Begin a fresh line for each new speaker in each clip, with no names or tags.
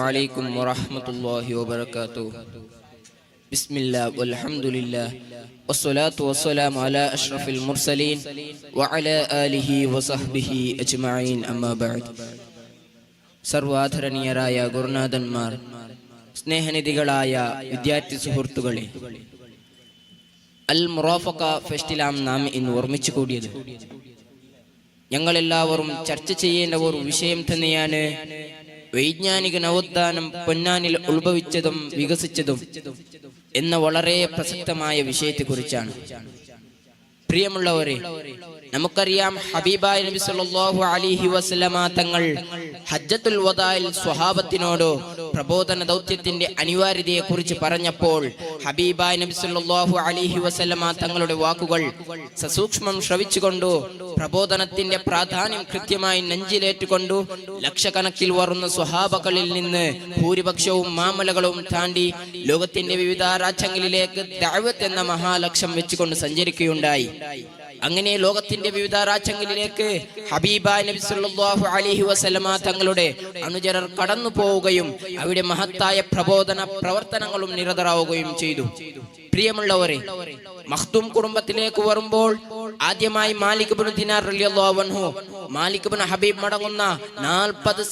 അലൈക്കും വറഹ്മത്തുള്ളാഹി വബറകാതുഹു. ബിസ്മില്ലാ വൽഹംദുലില്ലാ വസ്സലാത്തു വസ്സലാമു അലാ അഷ്റഫിൽ മുർസലീൻ വഅലാ ആലിഹി വസഹ്ബിഹി അജ്മഈൻ. അമ്മാ ബഅദ്. സർവാധരണീയരായ ഗുരുനാഥന്മാർ, സ്നേഹനിധികളായ വിദ്യാർത്ഥി സുഹൃത്തുക്കളെ, അൽ മുറാഫഖ ഫെസ്റ്റിലാണ് നാം ഇന്ന് ഓർമ്മിച്ചു കൂടിയത്. ഞങ്ങളെല്ലാവരും ചർച്ച ചെയ്യേണ്ട ഒരു വിഷയം തന്നെയാണ് വൈജ്ഞാനിക നവോത്ഥാനം പൊന്നാനിൽ ഉത്ഭവിച്ചതും വികസിച്ചതും എന്ന വളരെ പ്രസക്തമായ വിഷയത്തെക്കുറിച്ചാണ്. പ്രിയമുള്ളവരെ, നമുക്കറിയാം, ഹബീബായ നബി സല്ലല്ലാഹു അലൈഹി വസല്ലമ തങ്ങൾ ഹജ്ജത്തുൽ വദായിൽ സ്വഹാബത്തിനോട് പ്രബോധന ദൗത്യത്തിന്റെ അനിവാര്യതയെക്കുറിച്ച് പറഞ്ഞപ്പോൾ ഹബീബായ നബി സല്ലല്ലാഹു അലൈഹി വസല്ലമ തങ്ങളുടെ വാക്കുകൾ സസൂക്ഷ്മം ശ്രവിച്ചുകൊണ്ട് പ്രബോധനത്തിന്റെ പ്രാധാന്യം കൃത്യമായി നെഞ്ചിലേറ്റുകൊണ്ടു ലക്ഷക്കണക്കിൽ വരുന്ന സ്വഹാബകളിൽ നിന്ന് ഭൂരിപക്ഷവും മാമലകളും താണ്ടി ലോകത്തിന്റെ വിവിധ രാജ്യങ്ങളിലേക്ക് ദഅവത്ത് എന്ന മഹാലക്ഷ്യം വെച്ചുകൊണ്ട് സഞ്ചരിക്കുകയുണ്ടായി. അങ്ങനെ ലോകത്തിന്റെ വിവിധ രാജ്യങ്ങളിലേക്ക് ഹബീബായ നബി സല്ലല്ലാഹു അലൈഹി വസല്ലമ തങ്ങളുടെ അനുചരർ കടന്നു പോവുകയും അവിടെ മഹത്തായ പ്രബോധന പ്രവർത്തനങ്ങളും നിരതരാവുകയും ചെയ്തു. പ്രിയമുള്ളവരെ, മഖ്ദൂം കുടുംബത്തിലേക്ക് വരുമ്പോൾ ആദ്യമായി മാലിക് ഇബ്നു ദിനാർ റളിയല്ലാഹു അൻഹു, മാലിക് ഇബ്നു ഹബീബ് മടങ്ങുന്ന 40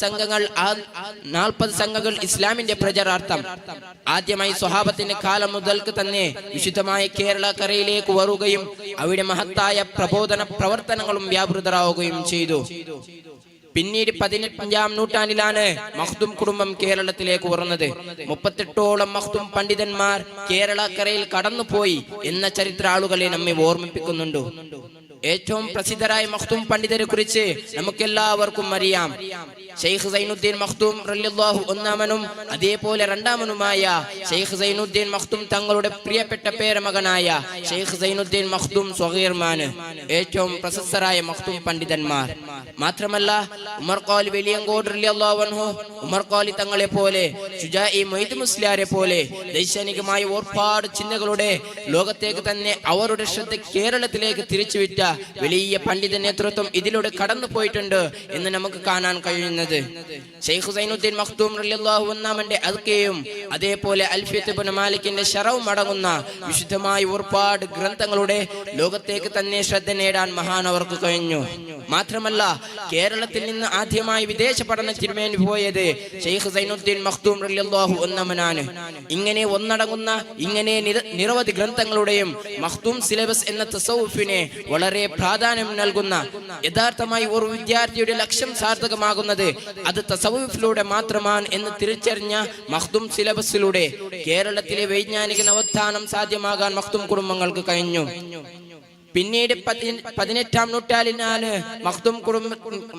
സംഘങ്ങൾ ഇസ്ലാമിന്റെ പ്രചാരാർത്ഥം ആദ്യമായി സ്വഹാബത്തിന്റെ കാലം മുതൽക്ക് തന്നെ വിശുദ്ധമായ കേരള കരയിലേക്ക് വരുകയും അവിടെ മഹത്തായ പ്രബോധന പ്രവർത്തനങ്ങളും വ്യാപൃതരാവുകയും ചെയ്തു. പിന്നീട് 18ാം നൂറ്റാണ്ടിലാണ് മഖ്ദൂം കുടുംബം കേരളത്തിലേക്ക് വരുന്നത്. 38ഓളം മഖ്ദൂം പണ്ഡിതന്മാർ കേരളക്കരയിൽ കടന്നുപോയി എന്ന ചരിത്ര ആളുകളെ നമ്മെ ഓർമ്മിപ്പിക്കുന്നുണ്ട്. ഏറ്റവും പ്രസിദ്ധരായ മഖ്ദൂം പണ്ഡിതരെ കുറിച്ച് നമുക്കെല്ലാവർക്കും അറിയാം. ഷെയ്ഖ് സൈനുദ്ദീൻ മഖ്ദൂം റളിയല്ലാഹു ഒന്നാമനും അതേപോലെ രണ്ടാമനുമായ ഷെയ്ഖ് സൈനുദ്ദീൻ മഖ്ദൂം തങ്ങളുടെ പ്രിയപ്പെട്ട പേരമകനായ ഷെയ്ഖ് സൈനുദ്ദീൻ മഖ്ദൂം സ്വഗീർമാന് ഏറ്റവും പ്രശസ്തരായ മഖ്ദൂം പണ്ഡിതന്മാർ. മാത്രമല്ല, ഉമർ ഖാലി വെളിയങ്കോട് റളിയല്ലാഹു അൻഹു, ഉമർ ഖാലി തങ്ങളെ പോലെ, ശുജാഇ മൊയ്ത് മുസ്ലിയാരെ പോലെ ദൈശനികമായ ഒരുപാട് ചിന്തകളുടെ ലോകത്തേക്ക് തന്നെ അവരുടെ ശ്രദ്ധ കേരളത്തിലേക്ക് തിരിച്ചുവിറ്റ വലിയ പണ്ഡിത നേതൃത്വം ഇതിലൂടെ കടന്നു പോയിട്ടുണ്ട് എന്ന് നമുക്ക് കാണാൻ കഴിയുന്നത്. ഷെയ്ഖ് സൈനുദ്ദീൻ മഖ്ദൂം റളിയല്ലാഹു ഒന്നാമന്റെ അദ്കയും അതേപോലെ അൽഫിയത്ത് ഇബ്നു മാലിക്കിന്റെ ശറവും അടങ്ങുന്ന വിശുദ്ധമായ ഒരുപാട് ഗ്രന്ഥങ്ങളുടെ ലോകത്തേക്ക് തന്നെ ശ്രദ്ധ നേടാൻ മഹാനവർക്ക് കഴിഞ്ഞു. മാത്രമല്ല, കേരളത്തിൽ നിന്ന് ആദ്യമായി വിദേശ പഠനത്തിന് വേണ്ടി പോയത് ഷെയ്ഖ് സൈനുദ്ദീൻ മഖ്ദൂം റളിയല്ലാഹു ഒന്നാമനാണ്. ഇങ്ങനെ ഒന്നടങ്ങുന്ന ഇങ്ങനെ നിരവധി ഗ്രന്ഥങ്ങളുടെയും മഖ്ദൂം സിലബസ് എന്ന തസവുഫിനെ വളരെ പ്രാധാന്യം നൽകുന്ന, യഥാർത്ഥമായി ഒരു വിദ്യാർത്ഥിയുടെ ലക്ഷ്യം സാർത്ഥകമാകുന്നത് അത് തസവുഫിലൂടെ മാത്രമാണ് എന്ന് തിരിച്ചറിഞ്ഞ മഖ്ദൂം സിലബസിലൂടെ കേരളത്തിലെ വൈജ്ഞാനിക നവോത്ഥാനം സാധ്യമാകാൻ മഖ്ദൂം കുടുംബങ്ങൾക്ക് കഴിഞ്ഞു. പിന്നീട് 18ാം നൂറ്റാണ്ടിലാണ്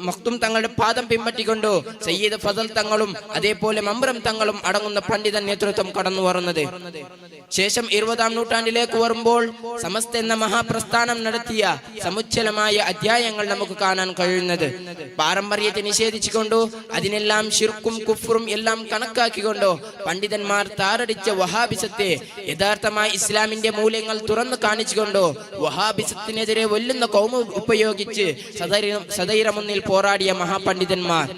മഖ്ദൂം തങ്ങളുടെ പാദം പിൻപറ്റിക്കൊണ്ട് സയ്യിദ് ഫസൽ തങ്ങളും അതേപോലെ മമ്രം തങ്ങളും അടങ്ങുന്ന പണ്ഡിത നേതൃത്വം കടന്നു വരുന്നത്. ശേഷം 20ാം നൂറ്റാണ്ടിലേക്ക് വരുമ്പോൾ സമസ്ത എന്ന മഹാപ്രസ്ഥാനം നടത്തിയ സമുജ്ജലമായ അധ്യായങ്ങൾ നമുക്ക് കാണാൻ കഴിയുന്നത്. പാരമ്പര്യത്തെ നിഷേധിച്ചുകൊണ്ടോ അതിനെല്ലാം ശിർക്കും കുഫ്റും എല്ലാം കണക്കാക്കിക്കൊണ്ടോ പണ്ഡിതന്മാർ താറടിച്ച വഹാബിസത്തെ യഥാർത്ഥമായി ഇസ്ലാമിന്റെ മൂല്യങ്ങൾ തുറന്നു കാണിച്ചുകൊണ്ടോ വഹാബിസത്തിനെതിരെ വെല്ലുന്ന കൗമ ഉപയോഗിച്ച് സധൈര്യമുന്നിൽ പോരാടിയ മഹാപണ്ഡിതന്മാർ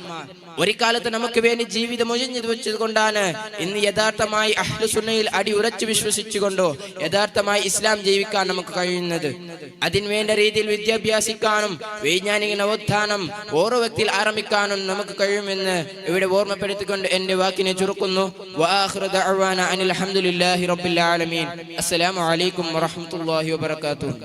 ഒരു കാലത്ത് നമുക്ക് വേണ്ടി ജീവിതം ഒഴിഞ്ഞു വെച്ചതുകൊണ്ടാണ് ഇന്ന് യഥാർത്ഥമായി അഹ്ലുസുന്നയിൽ അടിയുറച്ചു വിശ്വസിച്ചുകൊണ്ടോ യഥാർത്ഥമായി ഇസ്ലാം ജീവിക്കാൻ നമുക്ക് കഴിയുന്നത്. അതിനുവേണ്ട രീതിയിൽ വിദ്യാഭ്യാസിക്കാനും വൈജ്ഞാനിക നവോത്ഥാനം ഓരോ വ്യക്തിയിൽ ആരംഭിക്കാനും നമുക്ക് കഴിയുമെന്ന് ഇവിടെ ഓർമ്മപ്പെടുത്തിക്കൊണ്ട് എന്റെ വാക്കിനെ ചുരുക്കുന്നു. വആഖിറു ദഅവാന അനിൽ ഹംദുലില്ലാഹി റബ്ബിൽ ആലമീൻ. അസ്സലാമു അലൈക്കും വറഹ്മത്തുള്ളാഹി വബറകാതുഹു.